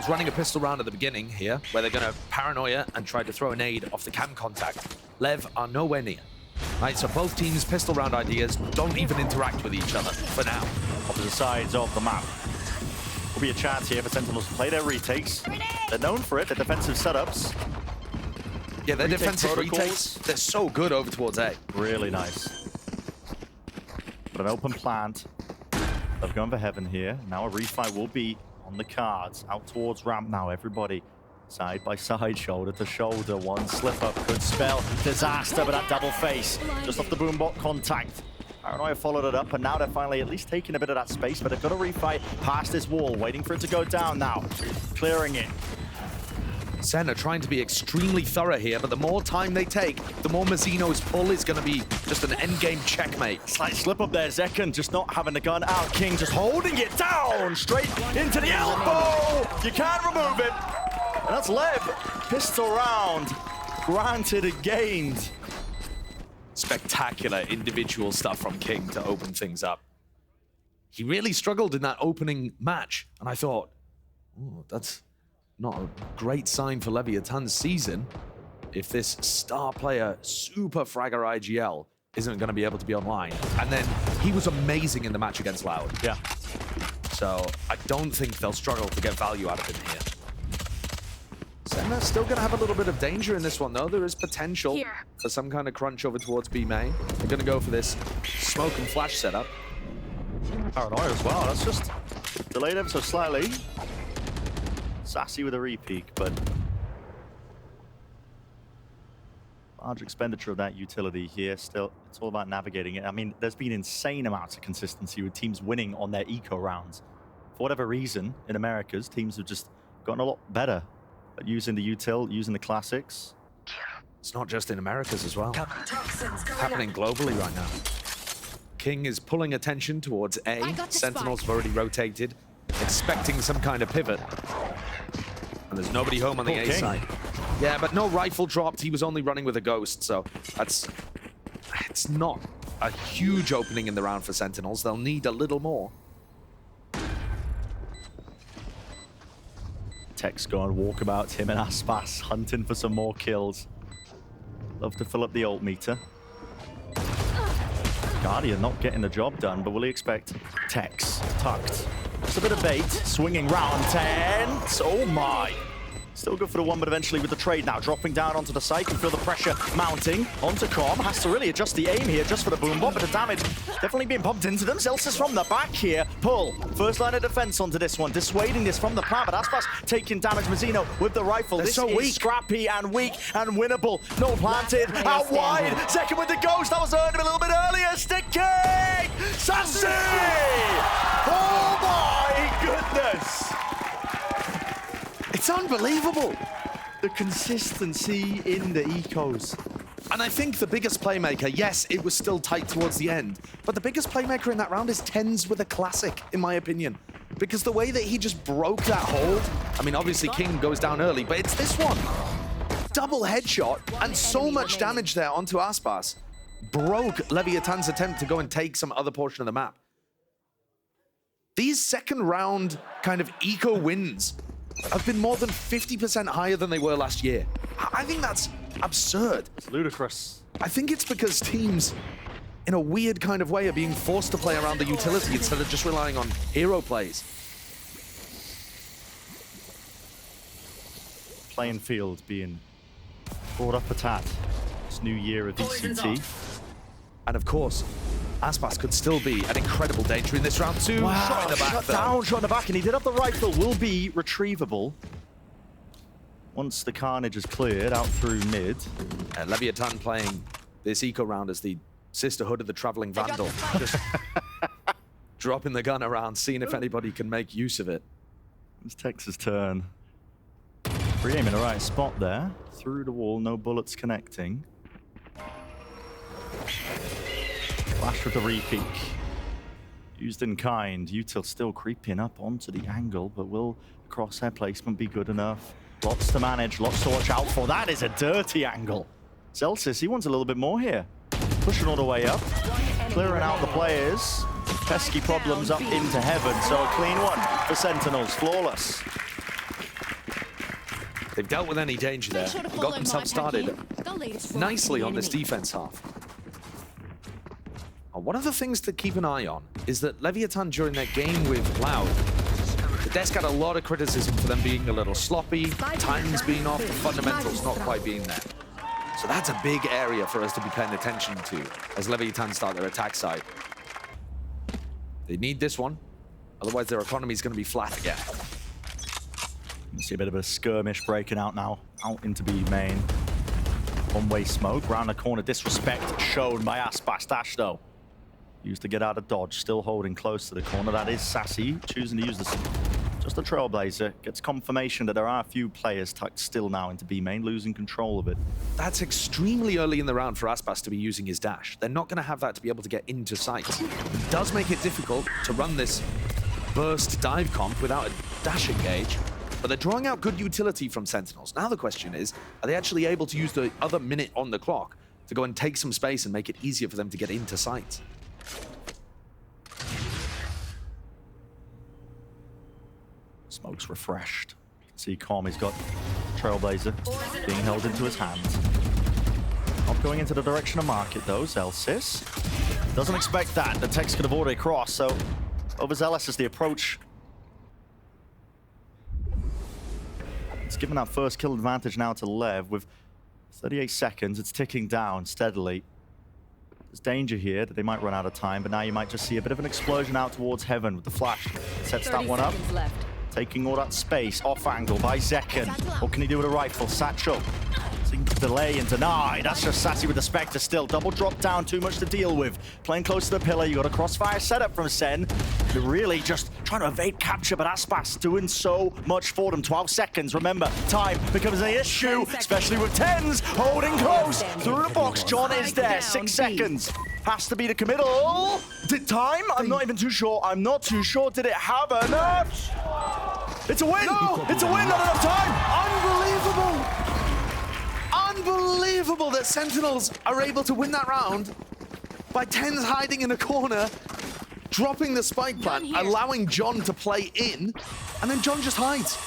Running a pistol round at the beginning here, where they're going to paranoia and try to throw a nade off the cam contact. LEV are nowhere near. Right, so both teams' pistol round ideas don't even interact with each other for now. Opposite sides of the map. Will be a chance here for Sentinels to play their retakes. They're known for it, their defensive setups. Yeah, their defensive retakes, they're so good over towards A. Really nice. But an open plant. They've gone for heaven here. Now a refight will be on the cards. Out towards ramp now, everybody. Side by side, shoulder to shoulder. One slip up could spell disaster, but that double face just off the boombot contact. Paranoia followed it up, and now they're finally at least taking a bit of that space, but they've got to refight past this wall, waiting for it to go down now. Clearing it. SEN are trying to be extremely thorough here, but the more time they take, the more Mazzino's pull is going to be just an endgame checkmate. Slight slip up there, Zekken just not having the gun out. King just holding it down, straight into the elbow. You can't remove it. And that's LEV. Pistol round, granted and gained. Spectacular individual stuff from King to open things up. He really struggled in that opening match, and I thought, oh, that's not a great sign for Leviathan's season if this star player, super fragger IGL, isn't going to be able to be online. And then he was amazing in the match against Loud. Yeah. So I don't think they'll struggle to get value out of him here. Senna still going to have a little bit of danger in this one, though. There is potential for some kind of crunch over towards B main. They're going to go for this smoke and flash setup. Paranoia as well. That's just delayed ever so slightly. Sassy with a re-peek, but large expenditure of that utility here. Still, it's all about navigating it. I mean, there's been insane amounts of consistency with teams winning on their eco rounds. For whatever reason, in Americas, teams have just gotten a lot better at using the util, using the classics. It's not just in Americas as well. Happening globally right now. King is pulling attention towards A. Sentinels have already rotated, expecting some kind of pivot. And there's nobody home on the A side. Yeah, but no rifle dropped. He was only running with a ghost, so it's not a huge opening in the round for Sentinels. They'll need a little more. Tech's going walkabout, him and Aspas hunting for some more kills. Love to fill up the ult meter. Guardian not getting the job done, but will he expect Tex tucked? Just a bit of bait, swinging round 10. Oh my. Still good for the one, but eventually with the trade now, dropping down onto the site, can feel the pressure mounting onto Com. Has to really adjust the aim here just for the boombot, but the damage definitely being pumped into them. Zelsis from the back here. Pull. First line of defense onto this one, dissuading this from the plant, but Aspas taking damage. Mazzino with the rifle. They're this so is weak. Scrappy and weak and winnable. No planted. Out wide. Second with the ghost. That was earned a little bit earlier. Sticking. Sassy! Oh my goodness! It's unbelievable. The consistency in the ecos. And I think the biggest playmaker, yes, it was still tight towards the end, but the biggest playmaker in that round is TenZ with a classic, in my opinion. Because the way that he just broke that hold, I mean, obviously King goes down early, but it's this one. Double headshot and so much damage there onto Aspas. Broke Leviathan's attempt to go and take some other portion of the map. These second round kind of eco wins have been more than 50% higher than they were last year. I think that's absurd. It's ludicrous. I think it's because teams, in a weird kind of way, are being forced to play around the utility instead of just relying on hero plays. Playing field being brought up a tad. This new year of VCT. And of course, Aspas could still be an incredible danger in this round too. Wow, shot in the back, shot in the back, and he did have the rifle. Will be retrievable once the carnage is cleared out through mid. Leviathan playing this eco round as the sisterhood of the traveling vandal. Just dropping the gun around, seeing if anybody can make use of it. It's Tex's turn. Free aim in the right spot there. Through the wall, no bullets connecting. Flash with the re-peek. Used in kind. Util still creeping up onto the angle, but will crosshair placement be good enough? Lots to manage, lots to watch out for. That is a dirty angle. Zelsis, he wants a little bit more here. Pushing all the way up. Clearing out the players. Pesky problems up into heaven, so a clean one for Sentinels. Flawless. They've dealt with any danger there and got themselves started nicely on this defense half. One of the things to keep an eye on is that Leviathan, during their game with Loud, the desk had a lot of criticism for them being a little sloppy, times being off, the fundamentals not quite being there. So that's a big area for us to be paying attention to as Leviathan start their attack side. They need this one, otherwise their economy is going to be flat again. You see a bit of a skirmish breaking out now, out into B main. One-way smoke, round the corner, disrespect shown by Aspas. Dash though, used to get out of dodge, still holding close to the corner. That is Sassy, choosing to use this. Just a Trailblazer, gets confirmation that there are a few players tucked still now into B main, losing control of it. That's extremely early in the round for Aspas to be using his dash. They're not going to have that to be able to get into sight. It does make it difficult to run this burst dive comp without a dash engage, but they're drawing out good utility from Sentinels. Now the question is, are they actually able to use the other minute on the clock to go and take some space and make it easier for them to get into sight? Smoke's refreshed. See Calm, he's got Trailblazer being held into his hands. Not going into the direction of market though, Zelsis. Doesn't expect that. The tech's could have already crossed, so overzealous is the approach. It's given that first kill advantage now to Lev with 38 seconds. It's ticking down steadily. There's danger here that they might run out of time, but now you might just see a bit of an explosion out towards Heaven with the flash. Sets that one up. Left. Taking all that space off angle by Zekken. What can he do with a rifle? Satchel. Seems to delay and deny. That's just Sassy with the Spectre still. Double drop down, too much to deal with. Playing close to the pillar. You got a crossfire setup from Sen. They're really just trying to evade capture, but Aspas doing so much for them. 12 seconds. Remember, time becomes an issue, especially with TenZ holding close. Through the box, John is there. 6 seconds. Has to be the committal. Did time? I'm not even too sure. I'm not too sure. Did it have enough? It's a win! No! It's a win, not enough time! Unbelievable! Unbelievable that Sentinels are able to win that round by TenZ hiding in a corner, dropping the spike plant, allowing John to play in, and then John just hides.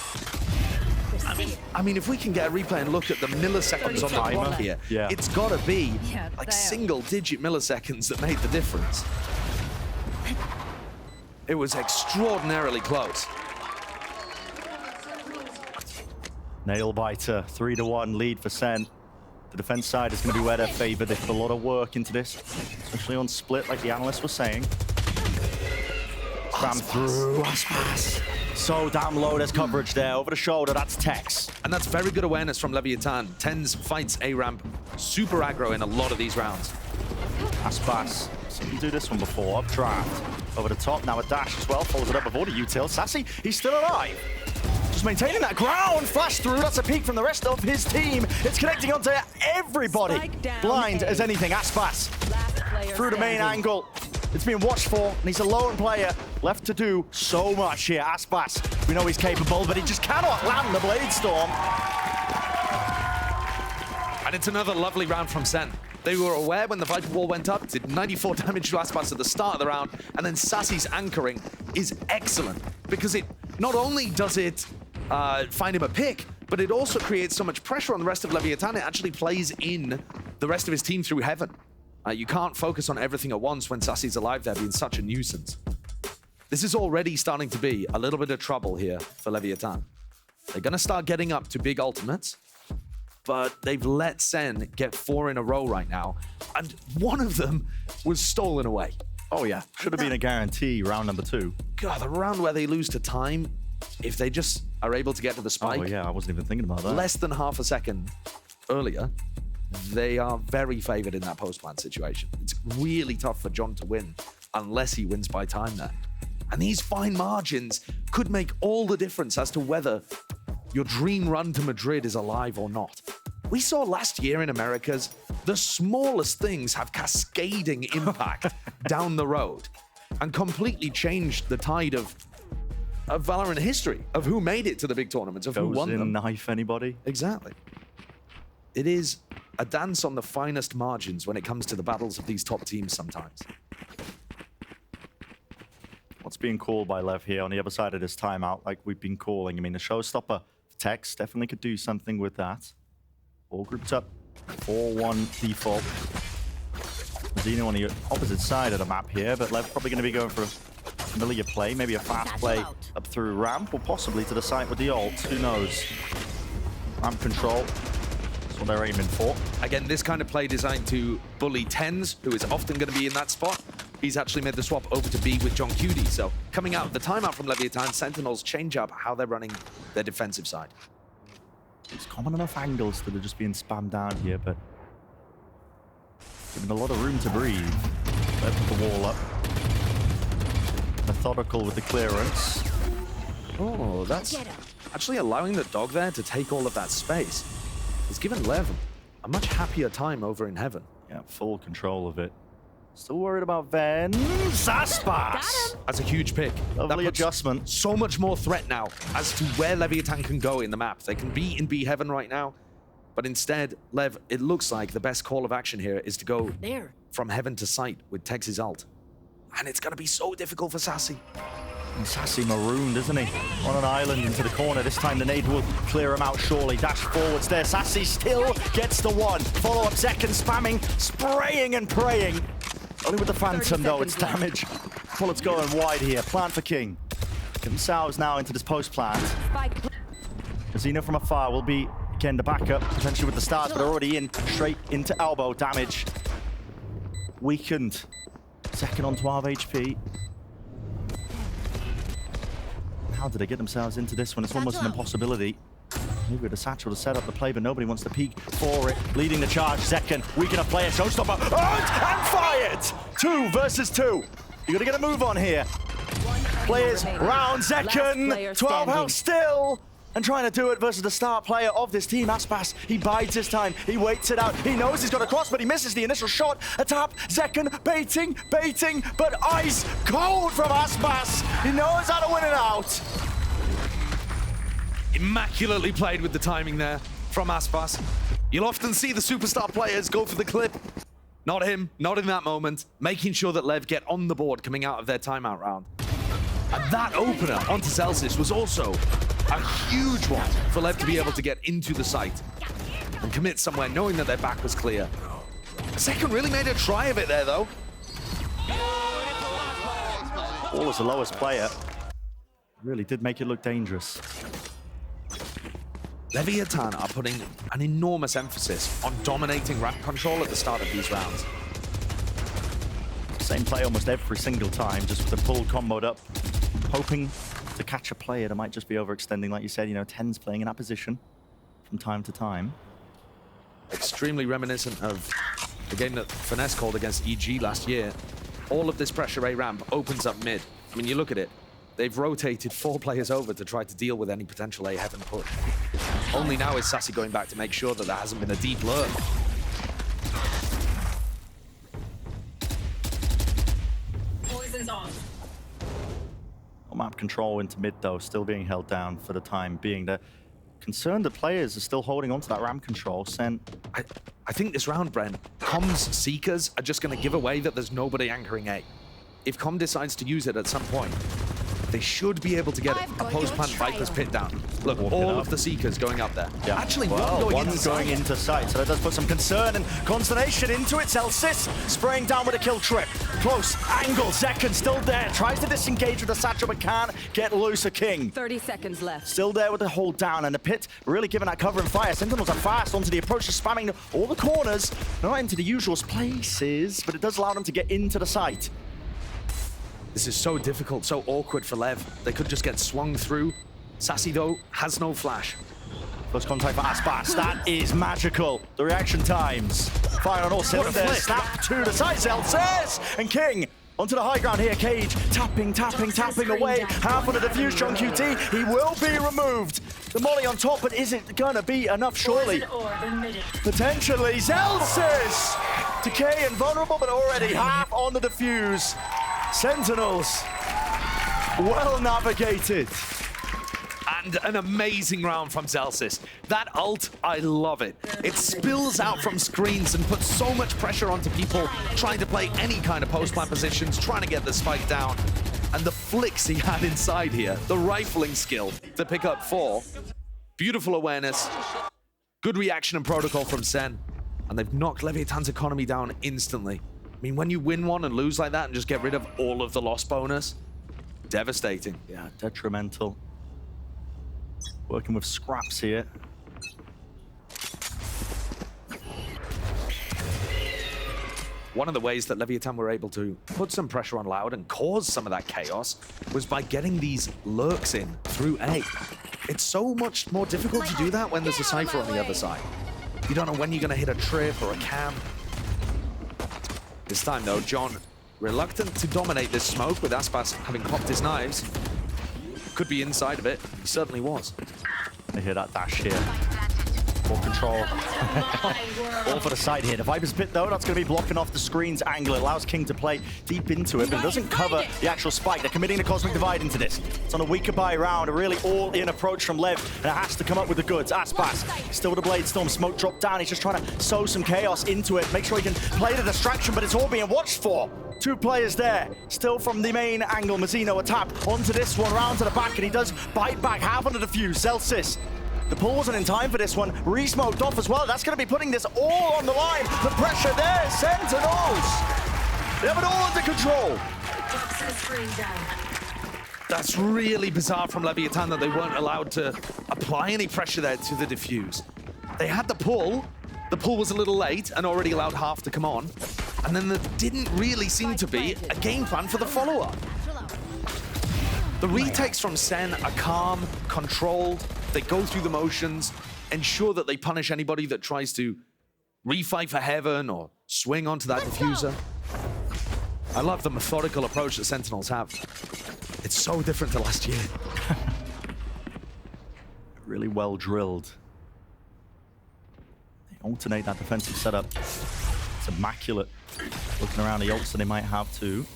I mean, if we can get a replay and look at the milliseconds on the clock here, it's got to be like single-digit milliseconds that made the difference. It was extraordinarily close. Nail-biter, 3-1 lead for Sen. The defense side is going to be where they're favored. They put a lot of work into this, especially on split, like the analyst was saying. Cram through, Aspas. So damn low, there's coverage there. Over the shoulder, that's Tex. And that's very good awareness from Leviathan. TenZ fights A-Ramp super aggro in a lot of these rounds. Aspas, seen him do this one before. Updraft. Over the top, now a dash as well. Follows it up before the util. Sassy, he's still alive. Just maintaining that ground. Flash through, that's a peek from the rest of his team. It's connecting onto everybody. Blind as anything, Aspas. Through the main angle. It's being watched for, and he's a lone player. Left to do so much here. Aspas, we know he's capable, but he just cannot land the Blade Storm. And it's another lovely round from Sen. They were aware when the Viper Wall went up, did 94 damage to Aspas at the start of the round, and then Sassy's anchoring is excellent, because it not only does it find him a pick, but it also creates so much pressure on the rest of Leviathan, it actually plays in the rest of his team through Heaven. You can't focus on everything at once when Sassy's alive there, being such a nuisance. This is already starting to be a little bit of trouble here for Leviathan. They're going to start getting up to big ultimates, but they've let Sen get 4 in a row right now, and one of them was stolen away. Oh yeah, should have been a guarantee round number 2. God, the round where they lose to time, if they just are able to get to the spike. Oh yeah, I wasn't even thinking about that. Less than half a second earlier, they are very favored in that post-plant situation. It's really tough for John to win unless he wins by time there. And these fine margins could make all the difference as to whether your dream run to Madrid is alive or not. We saw last year in Americas, the smallest things have cascading impact down the road and completely changed the tide of Valorant history, of who made it to the big tournaments, of who won them. Knife anybody? Exactly. It is a dance on the finest margins when it comes to the battles of these top teams sometimes. What's being called by Lev here on the other side of this timeout, like we've been calling? I mean, the showstopper Tex definitely could do something with that. All grouped up. 4-1 default. Zeno on the opposite side of the map here, but LEV probably going to be going for a familiar play, maybe a fast play up through ramp, or possibly to the site with the ult. Who knows? Ramp control. That's what they're aiming for. Again, this kind of play designed to bully Tens, who is often going to be in that spot. He's actually made the swap over to B with John Cutie. So coming out of the timeout from Leviathan, Sentinels change up how they're running their defensive side. It's common enough angles that are just being spammed down here, but given a lot of room to breathe. They put the wall up. Methodical with the clearance. Oh, that's actually allowing the dog there to take all of that space. It's given LEV a much happier time over in Heaven. Yeah, full control of it. Still worried about Ven. Zaspas! That's a huge pick. Lovely adjustment. So much more threat now as to where Leviathan can go in the map. They can be in B Heaven right now, but instead, LEV, it looks like the best call of action here is to go from Heaven to site with Tex's ult. And it's going to be so difficult for Sassy. And Sassy marooned, isn't he? On an island into the corner. This time the nade will clear him out surely. Dash forwards there. Sassy still gets the one. Follow-up second spamming, spraying and praying. Only with the Phantom though, it's damage. Bullets going wide here. Plant for King. Get themselves now into this post plant. Xeno from afar will be, again, the backup, potentially with the stars, but already in, straight into elbow damage. Weakened. Second on 12 HP. How did they get themselves into this one? It's almost an impossibility. Maybe with a satchel to set up the play, but nobody wants to peek for it. Leading the charge, Zekken. Weaken a player, showstopper, and fired! 2 versus 2. You gotta get a move on here. Players round Zekken. 12 health still. And trying to do it versus the star player of this team, Aspas. He bides his time. He waits it out. He knows he's got a cross, but he misses the initial shot. A tap. Zekken baiting, but ice cold from Aspas. He knows how to win it out. Immaculately played with the timing there from Aspas. You'll often see the superstar players go for the clip. Not him, not in that moment. Making sure that LEV get on the board coming out of their timeout round. And that opener onto Celsius was also a huge one for LEV to be able to get into the site and commit somewhere knowing that their back was clear. Second really made a try of it there though. All as the lowest player. Really did make it look dangerous. Leviathan are putting an enormous emphasis on dominating ramp control at the start of these rounds. Same play almost every single time, just with the pull comboed up, hoping to catch a player that might just be overextending, like you said, you know, Tens playing in that position from time to time. Extremely reminiscent of the game that Finesse called against EG last year. All of this pressure A ramp opens up mid. I mean, you look at it, they've rotated 4 players over to try to deal with any potential A Heaven push. Only now is Sassy going back to make sure that there hasn't been a deep lurk. Poison's on. Map control into mid though, still being held down for the time being. They're concerned that players are still holding on to that ramp control. SEN. I think this round, Brent, Com's Seekers are just going to give away that there's nobody anchoring A. If Com decides to use it at some point, they should be able to get a post-plant Viper's pit down. Look, all of the Seekers going up there. Yeah. Actually, well, one one's going into sight, so that does put some concern and consternation into it. Celsius spraying down with a kill trip. Close angle, Zekken still there. Tries to disengage with the satchel, but can't get loose a King. 30 seconds left. Still there with the hold down, and the pit really giving that cover and fire. Sentinels are fast onto the approach, spamming all the corners. Not into the usual places, but it does allow them to get into the site. This is so difficult, so awkward for LEV. They could just get swung through. Sassy, though, has no flash. Close contact for Aspas. That is magical. The reaction times. Fire on all cylinders. Snap to the side. Celsius and King onto the high ground here. Cage tapping away. Half on the diffuse. John QT. He will be removed. The molly on top, but is it gonna be enough? Surely. Potentially. Celsius! Decay and vulnerable, but already half on the diffuse. Sentinels, well navigated. And an amazing round from Celsius. That ult, I love it. It spills out from screens and puts so much pressure onto people trying to play any kind of post-plant positions, trying to get the spike down. And the flicks he had inside here, the rifling skill to pick up 4. Beautiful awareness. Good reaction and protocol from Sen. And they've knocked Leviathan's economy down instantly. I mean, when you win one and lose like that and just get rid of all of the loss bonus, devastating. Yeah, detrimental. Working with scraps here. One of the ways that Leviathan were able to put some pressure on Loud and cause some of that chaos was by getting these lurks in through A. It's so much more difficult to do that when there's a Cypher on the other side. You don't know when you're going to hit a trip or a cam. This time, though, John, reluctant to dominate this smoke with Aspas having popped his knives. Could be inside of it. He certainly was. I hear that dash here. Full control. All for the side here. The Viper's Pit, though, that's going to be blocking off the screen's angle. It allows King to play deep into it, but it doesn't cover the actual spike. They're committing the Cosmic Divide into this. It's on a weaker buy round, a really all-in approach from Lev, and it has to come up with the goods. Aspas, still with the Blade Storm. Smoke dropped down. He's just trying to sow some chaos into it, make sure he can play the distraction, but it's all being watched for. 2 players there, still from the main angle. Mazzino a tap onto this one, round to the back, and he does bite back, half on the defuse. Zelsis, the pull wasn't in time for this one. Re-smoked off as well. That's going to be putting this all on the line. The pressure there, Sentinels. They have it all under control. That's really bizarre from Leviathan that they weren't allowed to apply any pressure there to the defuse. They had the pull. The pull was a little late and already allowed half to come on. And then there didn't really seem to be a game plan for the follow-up. The retakes from Sen are calm, controlled. They go through the motions, ensure that they punish anybody that tries to refight for heaven or swing onto that diffuser. I love the methodical approach that Sentinels have. It's so different to last year. Really well drilled. They alternate that defensive setup. It's immaculate. Looking around the ults that they might have too.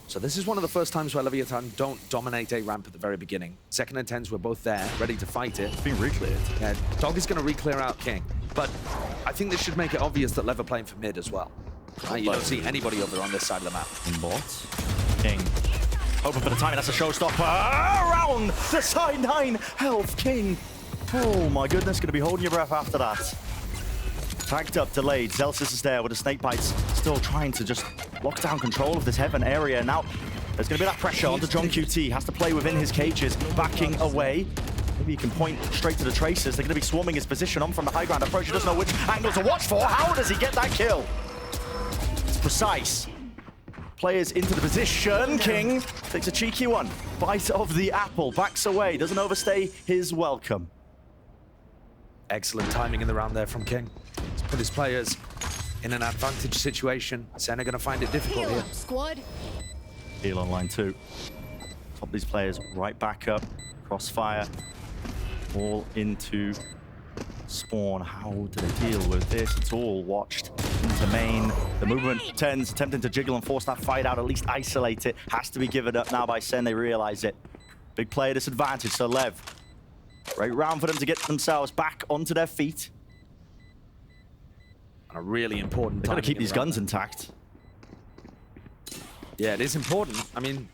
So this is one of the first times where Leviathan don't dominate a ramp at the very beginning. Second and 10s were both there, ready to fight it. It's been re-cleared. Yeah, Dog is going to re-clear out King. But I think this should make it obvious that Lev are playing for mid as well. You don't see anybody over on this side of the map. In bot. King. Open for the timing, that's a showstopper. Around the side 9 health, King. Oh my goodness, going to be holding your breath after that. Tagged up, delayed. Zelsis is there with the snake bites, still trying to just lock down control of this heaven area. Now, there's going to be that pressure onto John QT. Has to play within his cages, backing away. Maybe he can point straight to the tracers. They're going to be swarming his position on from the high ground approach. He doesn't know which angle to watch for. How does he get that kill? It's precise. Players into the position. King takes a cheeky one. Bite of the apple, backs away, doesn't overstay his welcome. Excellent timing in the round there from King. He's put his players in an advantage situation. Sen are going to find it difficult here. Squad. Heal on line 2. Top these players right back up. Crossfire. All into spawn. How do they deal with this? It's all watched into main. The movement, 10s attempting to jiggle and force that fight out, at least isolate it. Has to be given up now by Sen. They realize it. Big player disadvantage, so Lev. Great round for them to get themselves back onto their feet. And a really important time. They've got to keep these guns intact. Yeah, it is important. I mean,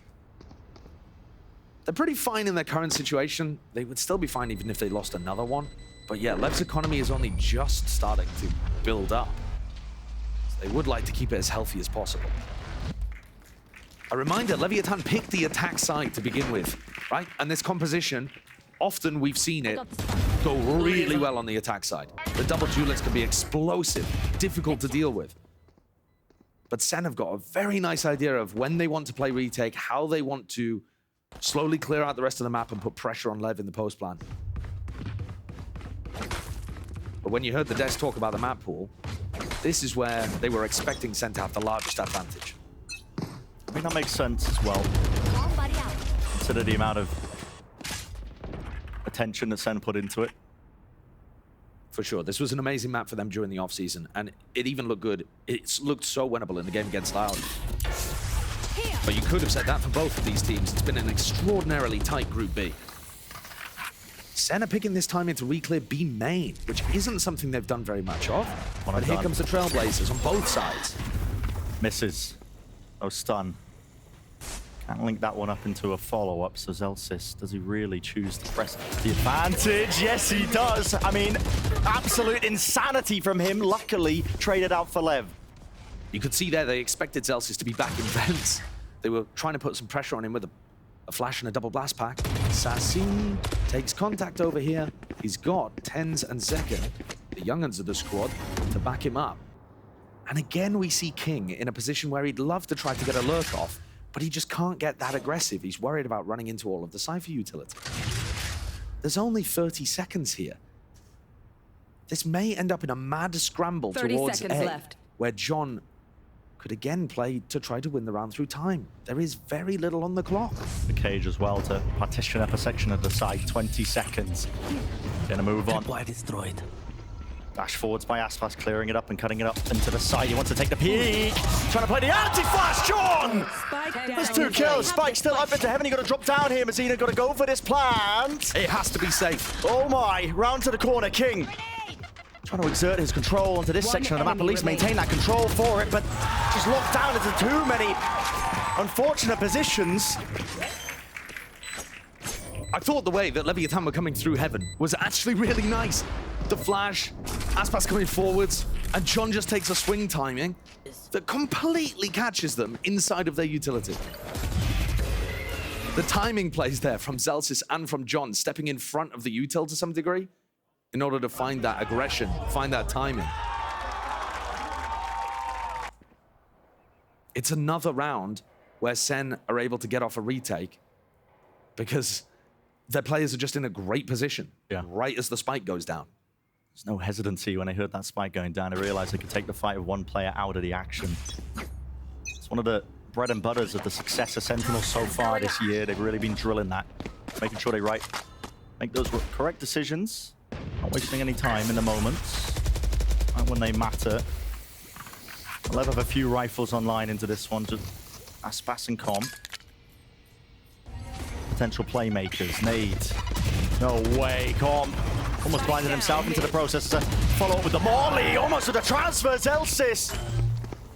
they're pretty fine in their current situation. They would still be fine even if they lost another one. But yeah, Lev's economy is only just starting to build up. So they would like to keep it as healthy as possible. A reminder, Leviathan picked the attack side to begin with, right? And this composition, often we've seen it go really well on the attack side. The double duelets can be explosive, difficult to deal with. But Sen have got a very nice idea of when they want to play retake, how they want to slowly clear out the rest of the map and put pressure on Lev in the post plan. But when you heard the devs talk about the map pool, this is where they were expecting Sen to have the largest advantage. I think that makes sense as well. Consider the amount of attention that Sen put into it. For sure. This was an amazing map for them during the offseason, and it even looked good. It looked so winnable in the game against Loud. But you could have said that for both of these teams. It's been an extraordinarily tight Group B. Sen are picking this time into re-clear B main, which isn't something they've done very much of. But here comes the Trailblazers on both sides. Misses. Oh, stun. Can't link that one up into a follow-up, so Zelsis, does he really choose to press the advantage? Yes, he does. I mean, absolute insanity from him. Luckily, traded out for LEV. You could see there they expected Zelsis to be back in vents. They were trying to put some pressure on him with a flash and a double blast pack. Sassy takes contact over here. He's got Tens and Zekken, the young'uns of the squad, to back him up. And again, we see King in a position where he'd love to try to get a lurk off, but he just can't get that aggressive. He's worried about running into all of the Cypher utility. There's only 30 seconds here. This may end up in a mad scramble 30 towards seconds A, left. where John could again play to try to win the round through time. There is very little on the clock. The cage as well to partition up a section of the site. 20 seconds. Gonna move on. Destroyed. Dash forwards by Aspas, clearing it up and cutting it up into the side. He wants to take the peek. Trying to play the anti-flash, John! There's 2 kills. Spike still up into heaven. He got to drop down here. Mazina got to go for this plant. It has to be safe. Oh my, round to the corner, King. Trying to exert his control onto this section of the map, at least maintain that control for it, but just locked down into too many unfortunate positions. I thought the way that Leviathan were coming through heaven was actually really nice. The flash, Aspas coming forwards, and John just takes a swing timing that completely catches them inside of their utility. The timing plays there from Zelsis and from John, stepping in front of the util to some degree in order to find that aggression, find that timing. It's another round where SEN are able to get off a retake because their players are just in a great position right as the spike goes down. There's no hesitancy when I heard that spike going down. I realized I could take the fight of one player out of the action. It's one of the bread and butters of the success of Sentinels so far this year. They've really been drilling that, making sure they make those correct decisions, not wasting any time in the moments, right when they matter. I'll have a few rifles online into this one, just Aspas and Com. Potential playmakers. Nade. No way, Com. Almost blinded himself into the process to follow up with the Morley. Almost with the transfer, Zelsis.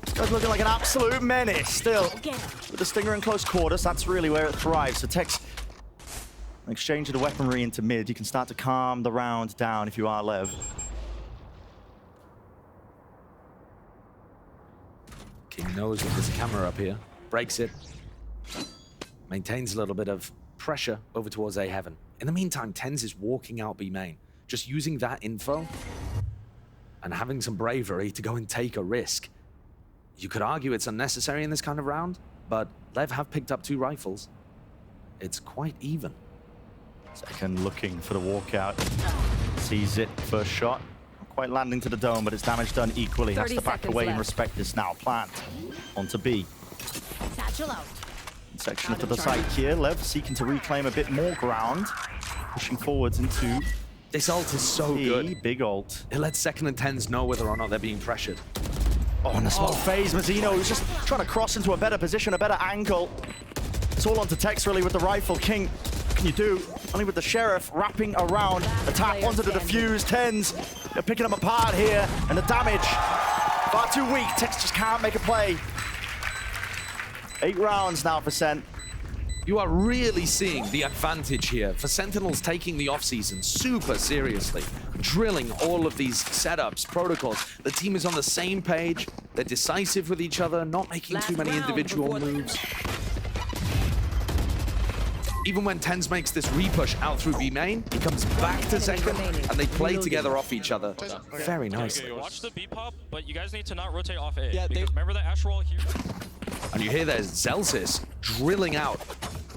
This guy's looking like an absolute menace still. With the Stinger in close quarters, that's really where it thrives. So Tex, exchange of the weaponry into mid, you can start to calm the round down if you are LEV. King knows that there's a camera up here, breaks it, maintains a little bit of pressure over towards A heaven. In the meantime, Tens is walking out B main, just using that info and having some bravery to go and take a risk. You could argue it's unnecessary in this kind of round, but LEV have picked up 2 rifles. It's quite even. Second looking for the walkout. Sees it, first shot. Not quite landing to the dome, but it's damage done equally. Has to back away and respect this now. Plant onto B. Satchel out. Section to the side here. LEV seeking to reclaim a bit more ground. Pushing forwards into This ult is so good. Big ult. It lets Second and Tens know whether or not they're being pressured. Oh, and the small phase. Mazzino who's just trying to cross into a better position, a better angle. It's all onto Tex really with the rifle. King, what can you do? Only with the Sheriff wrapping around. The tap onto the defuse. Tens, they're picking them apart here. And the damage, far too weak. Tex just can't make a play. 8 rounds now for SEN. You are really seeing the advantage here for Sentinels taking the offseason super seriously, drilling all of these setups, protocols. The team is on the same page. They're decisive with each other, not making too many individual moves. Even when Tens makes this repush out through B main, he comes back to second, and they play together off each other very nicely. Watch the B pop, but you guys need to not rotate off A. Yeah, because remember that Ash roll here? And you hear there's Zelsis drilling out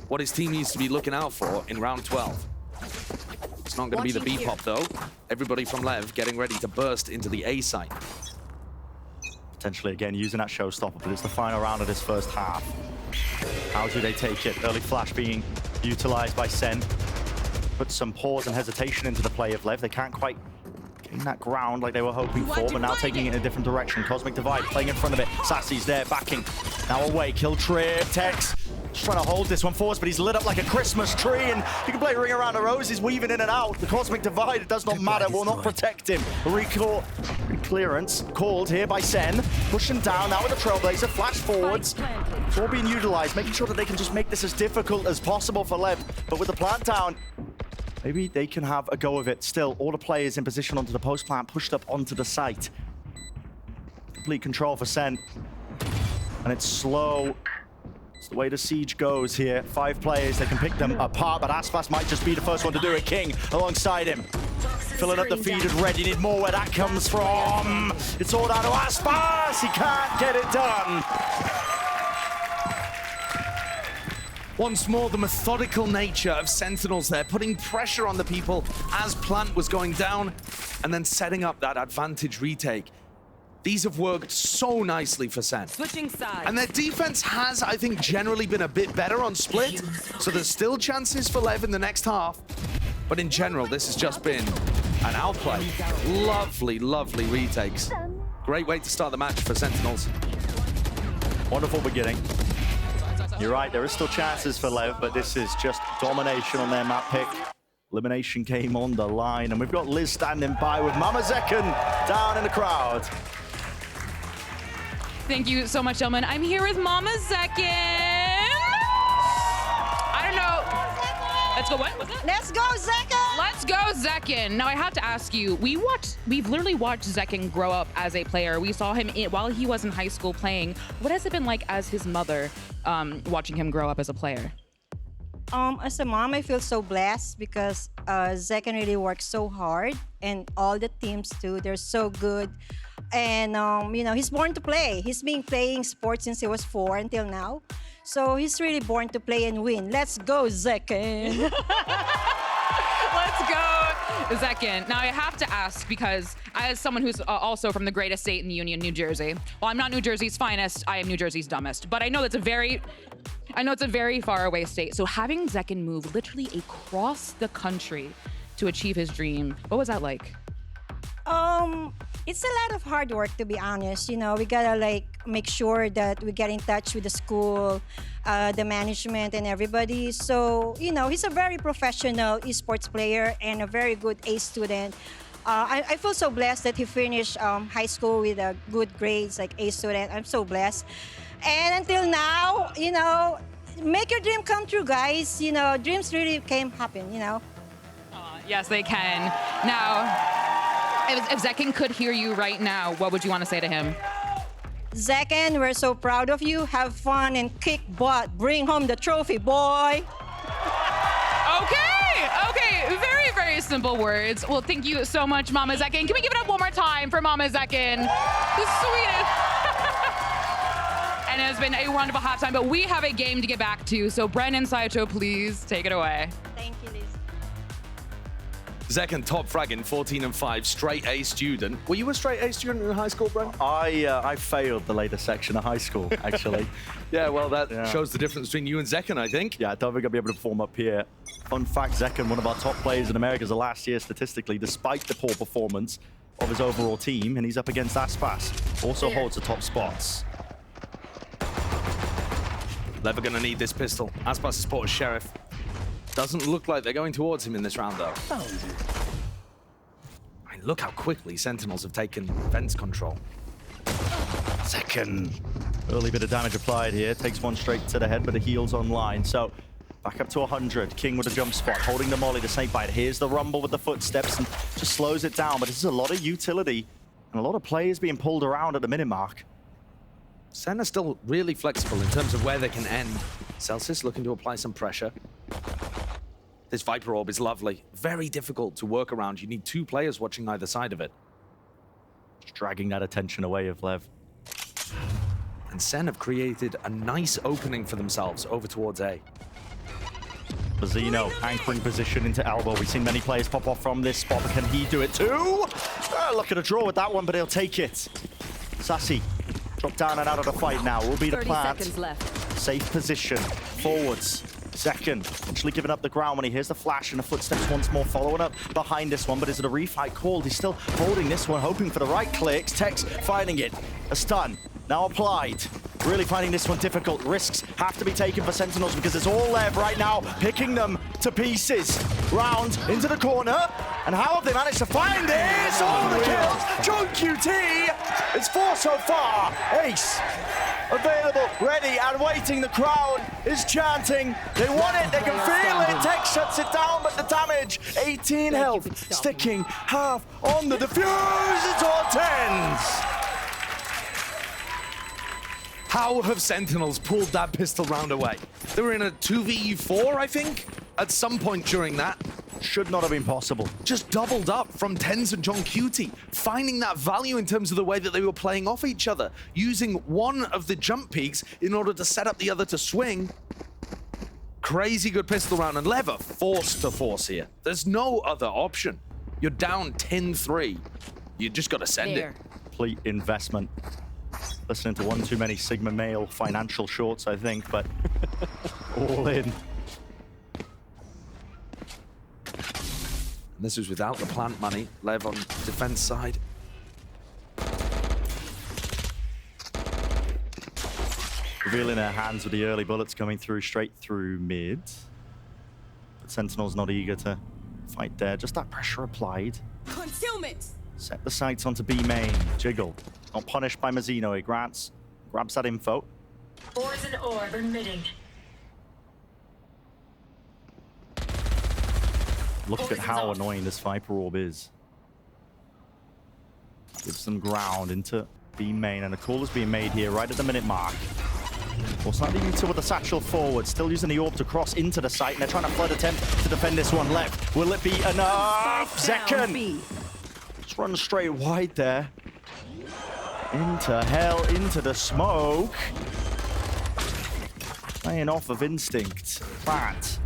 what his team needs to be looking out for in round 12. It's not going to be the B pop though. Everybody from LEV getting ready to burst into the A site. Potentially again using that showstopper, but it's the final round of this first half. How do they take it? Early flash being utilized by SEN. Put some pause and hesitation into the play of LEV. They can't quite gain that ground like they were hoping for, but now taking it in a different direction. Cosmic Divide playing in front of it. Sassy's there, backing. Now away, kill trip, Tex. Just trying to hold this one for us, but he's lit up like a Christmas tree, and you can play Ring Around the Roses, weaving in and out. The Cosmic Divide, it does not matter, will not protect him. Recall clearance called here by Sen. Pushing down now with the Trailblazer. Flash forwards. It's all being utilized, making sure that they can just make this as difficult as possible for LEV. But with the plant down, maybe they can have a go of it. Still, all the players in position onto the post plant, pushed up onto the site. Complete control for Sen. And it's slow. It's the way the siege goes here. 5 players, they can pick them apart, but Aspas might just be the first one to do it. King alongside him. Filling up the feed and ready. Need more where that comes from. It's all down to Aspas. He can't get it done. Once more, the methodical nature of Sentinels there, putting pressure on the people as plant was going down, and then setting up that advantage retake. These have worked so nicely for Sen. Switching sides. And their defense has, I think, generally been a bit better on split, so there's still chances for LEV in the next half. But in general, this has just been an outplay. Lovely, lovely retakes. Great way to start the match for Sentinels. Wonderful beginning. You're right, there is still chances for LEV, but this is just domination on their map pick. Elimination game on the line, and we've got Liz standing by with Mama Zekken down in the crowd. Thank you so much, gentlemen. I'm here with Mama Zekken. I don't know. Let's go what? What's that? Let's go, Zekken! Let's go, Zekken. Now, I have to ask you, we've literally watched Zekken grow up as a player. We saw him while he was in high school playing. What has it been like as his mother, watching him grow up as a player? As a mom, I feel so blessed because Zekken really works so hard, and all the teams too, they're so good. And you know, he's born to play. He's been playing sports since he was 4 until now. So he's really born to play and win. Let's go, Zekken. Let's go, Zekken. Now, I have to ask, because as someone who's also from the greatest state in the Union, New Jersey, well, I'm not New Jersey's finest, I am New Jersey's dumbest, but I know it's a very far away state. So having Zekken move literally across the country to achieve his dream, what was that like? It's a lot of hard work, to be honest. You know, we gotta like make sure that we get in touch with the school, the management, and everybody. So, you know, he's a very professional esports player and a very good A student. I feel so blessed that he finished high school with good grades, like A student. I'm so blessed. And until now, you know, make your dream come true, guys. You know, dreams really can happen, you know. Yes, they can. Now, if Zekken could hear you right now, what would you want to say to him? Zekken, we're so proud of you. Have fun and kick butt. Bring home the trophy, boy. Okay, very, very simple words. Well, thank you so much, Mama Zekken. Can we give it up one more time for Mama Zekken? The sweetest. And it has been a wonderful halftime, but we have a game to get back to. So Brennan, Sideshow, please take it away. Thank you, Liz. Zekken top fragging, 14 and 5, straight A student. Were you a straight A student in high school, Bren? I failed the later section of high school, actually. Yeah, well, that shows the difference between you and Zekken, I think. Yeah, I don't think I'll be able to perform up here. Fun fact, Zekken, one of our top players in Americas last year statistically, despite the poor performance of his overall team, and he's up against Aspas. Also holds the top spots. LEV are going to need this pistol. Aspas is spotted Sheriff. Doesn't look like they're going towards him in this round, though. I mean, look how quickly Sentinels have taken fence control. Zekken. Early bit of damage applied here. Takes one straight to the head, but the heal's online. So back up to 100. King with a jump spot, holding the molly to snakebite. Here's the rumble with the footsteps and just slows it down. But this is a lot of utility and a lot of players being pulled around at the minute mark. Sen are still really flexible in terms of where they can end. Celsius looking to apply some pressure. This Viper Orb is lovely. Very difficult to work around. You need 2 players watching either side of it. Just dragging that attention away of LEV. And Sen have created a nice opening for themselves over towards A. Bazino anchoring position into elbow. We've seen many players pop off from this spot, but can he do it too? Look at a draw with that one, but he'll take it. Sassy, drop down and out of the fight now. Will be the 30 plant. seconds left. Safe position, forwards. Zekken actually giving up the ground when he hears the flash and the footsteps once more following up behind this one. But is it a refight called? He's still holding this one, hoping for the right clicks. Tex finding it. A stun now applied. really finding this one difficult. Risks have to be taken for Sentinels because it's all Lev right now, picking them to pieces. Round into the corner, and how have they managed to find this? All the kills, John QT, it's 4 so far. Ace, available, ready, and waiting. The crowd is chanting. They want it, they can feel it. Tech shuts it down, but the damage, 18 health, sticking half on the defuse. It's all 10s. How have Sentinels pulled that pistol round away? They were in a 2v4, I think, at some point during that. Should not have been possible. Just doubled up from Tens and John Cutie, finding that value in terms of the way that they were playing off each other, using one of the jump peaks in order to set up the other to swing. Crazy good pistol round, and Lev are forced to force here. There's no other option. You're down 10-3. You just got to send it. Complete investment. Listening to one too many Sigma male financial shorts, I think, but all in. And this was without the plant money. Lev on defense side. Revealing their hands with the early bullets coming through straight through mid. But Sentinel's not eager to fight there. Just that pressure applied. Concealment. Set the sights onto B main. Jiggle. Not punished by Mazzino. He grabs that info. Poison orb emitting. Look at how annoying this Viper Orb is. Gives them ground into B main, and a call is being made here right at the minute mark. Well, slightly neutral with the satchel forward, still using the orb to cross into the site, and they're trying to flood attempt to defend this one left. Will it be enough? Second. Just run straight wide there. Into hell, into the smoke. Playing off of instinct. Plant.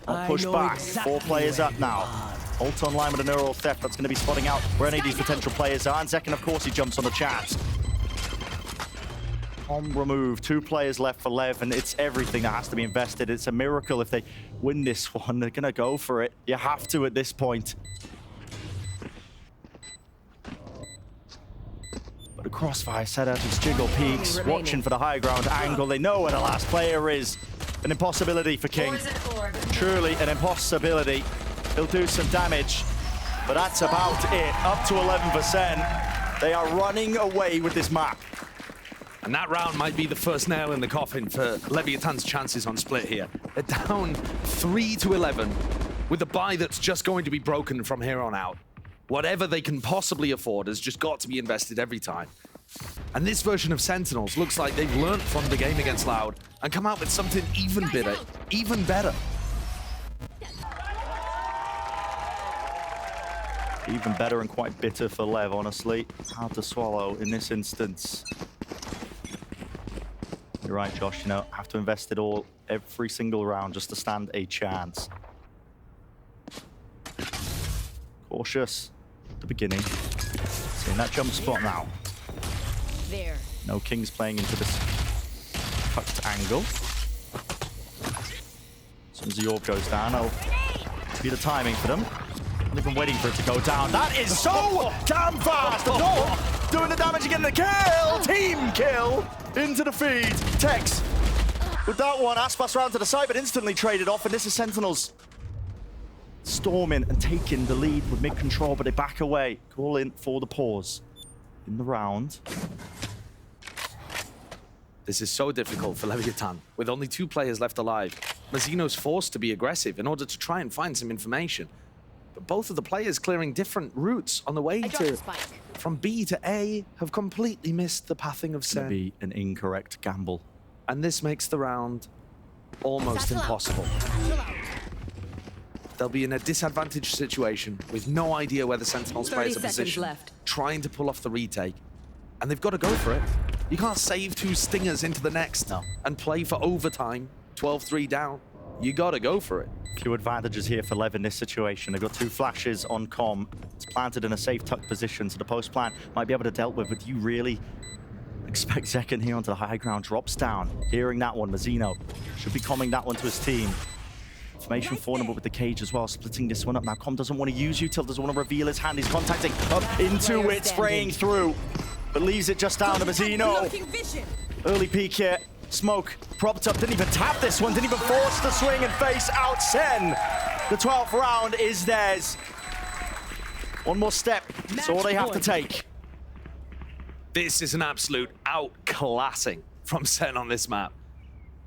I'll push back. 4 players up now. Ult online with a neural theft. That's going to be spotting out where any of these potential players are. And second, of course, he jumps on the chance. Removed. 2 players left for Lev, and it's everything that has to be invested. It's a miracle if they win this one. They're going to go for it. You have to at this point. But the crossfire set up as Jiggle peeks, watching for the high ground angle. They know where the last player is. An impossibility for King. Truly an impossibility. He'll do some damage, but that's about it. Up to 11%. They are running away with this map. And that round might be the first nail in the coffin for Leviathan's chances on split here. They're down 3-11 with a buy that's just going to be broken from here on out. Whatever they can possibly afford has just got to be invested every time. And this version of Sentinels looks like they've learned from the game against Loud and come out with something even better. Even better and quite bitter for Lev, honestly. Hard to swallow in this instance. You're right, Josh, you know, have to invest it all every single round just to stand a chance. Cautious at the beginning. Seeing that jump spot now. There. No Kings playing into this tucked angle. As soon as the orb goes down, it'll be the timing for them. Not even waiting for it to go down. That is so damn fast! The orb doing the damage again, the kill! Team kill into the feed. Tex with that one. Aspas round to the side, but instantly traded off, and this is Sentinels storming and taking the lead with mid-control, but they back away. Call in for the pause in the round. This is so difficult for Leviathan. With only 2 players left alive, Mazzino's forced to be aggressive in order to try and find some information. But both of the players clearing different routes on the way from B to A have completely missed the pathing of SEN. Be an incorrect gamble. And this makes the round almost impossible. They'll be in a disadvantaged situation with no idea where the Sentinels players are positioned, trying to pull off the retake. And they've got to go for it. You can't save 2 stingers into the next and play for overtime, 12-3 down. You got to go for it. Few advantages here for Lev in this situation. They've got 2 flashes on comm. It's planted in a safe tuck position, so the post plant might be able to deal with, but do you really expect Zekken here onto the high ground? Drops down. Hearing that one, Mazzino should be comming that one to his team. Information for him, but with the cage as well, splitting this one up. Now, Com doesn't want to use Util, doesn't want to reveal his hand. He's contacting up into it, spraying through, but leaves it just down to Mazzino. Early peek here. Smoke propped up, didn't even tap this one, didn't even force the swing and face out SEN. The 12th round is theirs. One more step, that's all they have to take. This is an absolute outclassing from SEN on this map.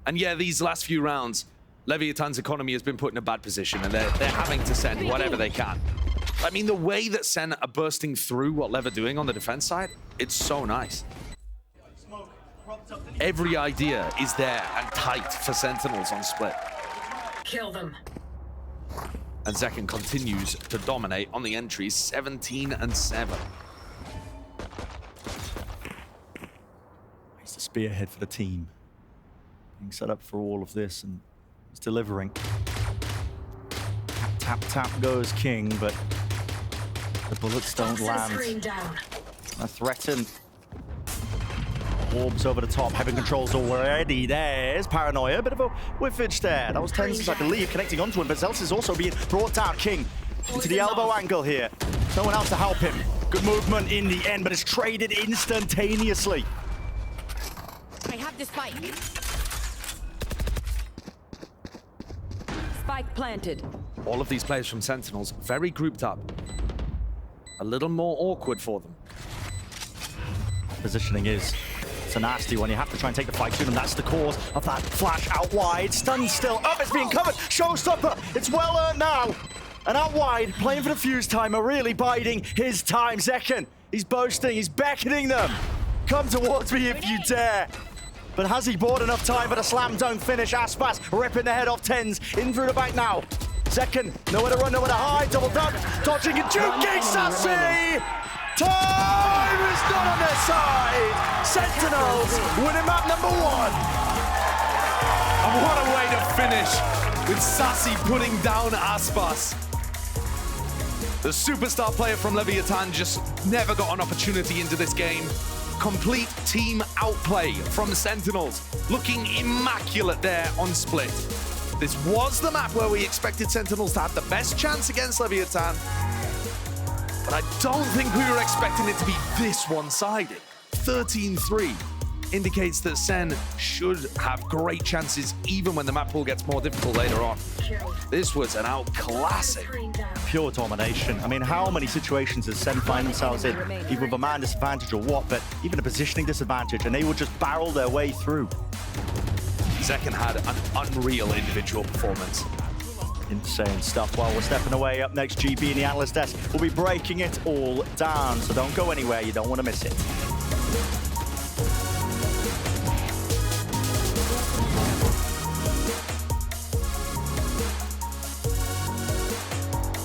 And yeah, these last few rounds, Leviathan's economy has been put in a bad position, and they're having to send whatever they can. I mean, the way that SEN are bursting through what Lev are doing on the defense side, it's so nice. Every idea is there and tight for Sentinels on split. Kill them. And Zekken continues to dominate on the entries, 17-7. He's the spearhead for the team. Being set up for all of this, and he's delivering. Tap, tap goes King, but the bullets don't land. A threaten. Orbs over the top, Heaven controls already. There's Paranoia, bit of a whiffage there. That was Tenz's, I believe, connecting onto him, but Zelz is also being brought down. King into the elbow angle here. No one else to help him. Good movement in the end, but it's traded instantaneously. I have the spike. Spike planted. All of these players from Sentinels very grouped up. A little more awkward for them. Positioning is it's a nasty one. You have to try and take the fight to them. That's the cause of that flash out wide. Stun still up. It's being covered. Showstopper. It's well earned now. And out wide, playing for the fuse timer, really biding his time. Zekken, he's boasting. He's beckoning them. Come towards me if you dare. But has he bought enough time for the slam dunk finish? Aspas ripping the head off Tens. In through the back now. Zekken, nowhere to run, nowhere to hide. Double dunk. Dodging and juking. Sassy! Time is not on their side. Sentinels winning map number 1. And what a way to finish with Sassy putting down Aspas. The superstar player from Leviathan just never got an opportunity into this game. Complete team outplay from Sentinels, looking immaculate there on split. This was the map where we expected Sentinels to have the best chance against Leviathan. But I don't think we were expecting it to be this one-sided. 13-3 indicates that SEN should have great chances even when the map pool gets more difficult later on. This was an outclassing. Pure domination. I mean, how many situations does SEN find themselves in, either with a man disadvantage or what, but even a positioning disadvantage, and they would just barrel their way through. Zekken had an unreal individual performance. Insane stuff. While we're stepping away, up next, GB in the analyst desk will be breaking it all down. So don't go anywhere, you don't want to miss it.